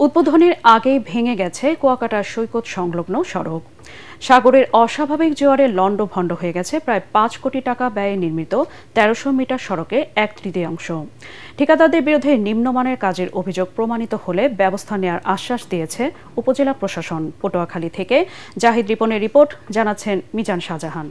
উদ্বোধনের আগেই ভেঙে গেছে কুয়াকাটা সৈকত সংলগ্ন সড়ক। সাগরের অস্বাভাবিক জোয়ারে লন্ডভন্ড হয়ে গেছে প্রায় ৫ কোটি টাকা ব্যয়ে নির্মিত ১৩০০ মিটার সড়কে ১/৩ ঠিকাদারদের বিরুদ্ধে নিম্নমানের কাজের অভিযোগ প্রমাণিত হলে ব্যবস্থা নেওয়ার আশ্বাস দিয়েছে উপজেলা প্রশাসন। পটুয়াখালী থেকে জাহিদ রিপনের রিপোর্ট, জানাচ্ছেন মিজান শাহজাহান।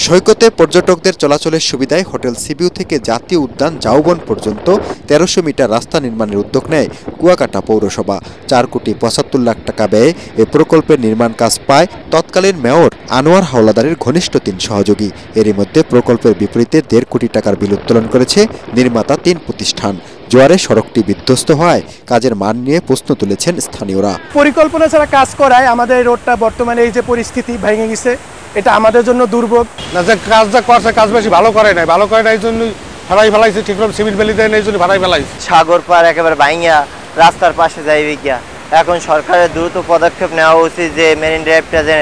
সৈকতে পর্যটকদের চলাচলের সুবিধায় হোটেল সিবিউ থেকে জাতীয় উদ্যান ঝাউবন পর্যন্ত ১৩০০ মিটার রাস্তা নির্মাণের উদ্যোগ নেয় কুয়াকাটা পৌরসভা। ৪ কোটি ৭৫ লাখ টাকা ব্যয়ে এ প্রকল্পের নির্মাণ কাজ পায় তৎকালীন মেয়র আনোয়ার হাওলাদারের ঘনিষ্ঠ ৩ সহযোগী। এরই মধ্যে প্রকল্পের বিপরীতে ১.৫ কোটি টাকার বিল উত্তোলন করেছে নির্মাতা ৩ প্রতিষ্ঠান। জোয়ারে সড়কটি বিধ্বস্ত হওয়ায় কাজের মান নিয়ে প্রশ্ন তুলেছেন স্থানীয়রা। পরিকল্পনা ছাড়া কাজ করায় আমাদের এই রোডটা বর্তমানে এই যে পরিস্থিতি ভেঙে গেছে, এটা আমাদের জন্য দুর্ভোগ। না যে কাজটা করছে কাজ বেশি ভালো করে নাই, এই জন্য ভাড়াই ফেলাইছে, ঠিকভাবে সিমেন্ট বেলি দেয় না, এই জন্য ভাড়াই ফেলাইছে। সাগর পার একেবারে ভাঙিয়া রাস্তার পাশে যাইবে গিয়া। এখন সরকারের দ্রুত পদক্ষেপ নেওয়া উচিত যে মেরিন ড্রাইভটা যে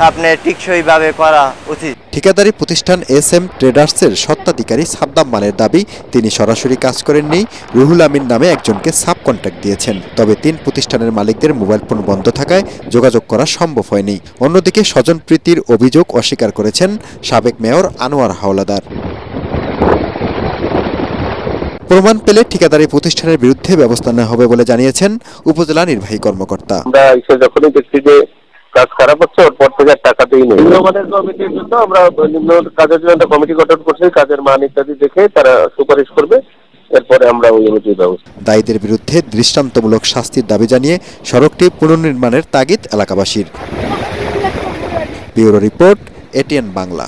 আপনার টিকসইভাবে করা উচিত। ঠিকাদারি প্রতিষ্ঠান SM ট্রেডার্সের স্বত্বাধিকারী সাদ্দাম মালের দাবি, তিনি সরাসরি কাজ করেননি, রুহুল আমিন নামে একজনকে সাব কন্ট্রাক্ট দিয়েছেন। তবে ৩ প্রতিষ্ঠানের মালিকদের মোবাইল ফোন বন্ধ থাকায় যোগাযোগ করা সম্ভব হয়নি। অন্যদিকে স্বজনপ্রীতির অভিযোগ অস্বীকার করেছেন সাবেক মেয়র আনোয়ার হাওলাদার। প্রমাণ পেলে ঠিকাদারি প্রতিষ্ঠানের বিরুদ্ধে ব্যবস্থা নেওয়া হবে বলে জানিয়েছেন উপজেলা নির্বাহী কর্মকর্তা। আমরা যখনই দেখছি যে কাজ খারাপ হচ্ছে, ওর পর থেকে টাকা দিই নেই। নিম্নমানের কমিটির জন্য আমরা নিম্ন কাজের জন্য একটা কমিটি গঠন করছি, কাজের মান ইত্যাদি দেখে তারা সুপারিশ করবে, এরপরে আমরা ওই অনুযায়ী ব্যবস্থা। দায়ীদের বিরুদ্ধে দৃষ্টান্তমূলক শাস্তির দাবি জানিয়ে সড়কটি পুনর্নির্মাণের তাগিদ এলাকাবাসীর। Bureau report, ATN Bangla.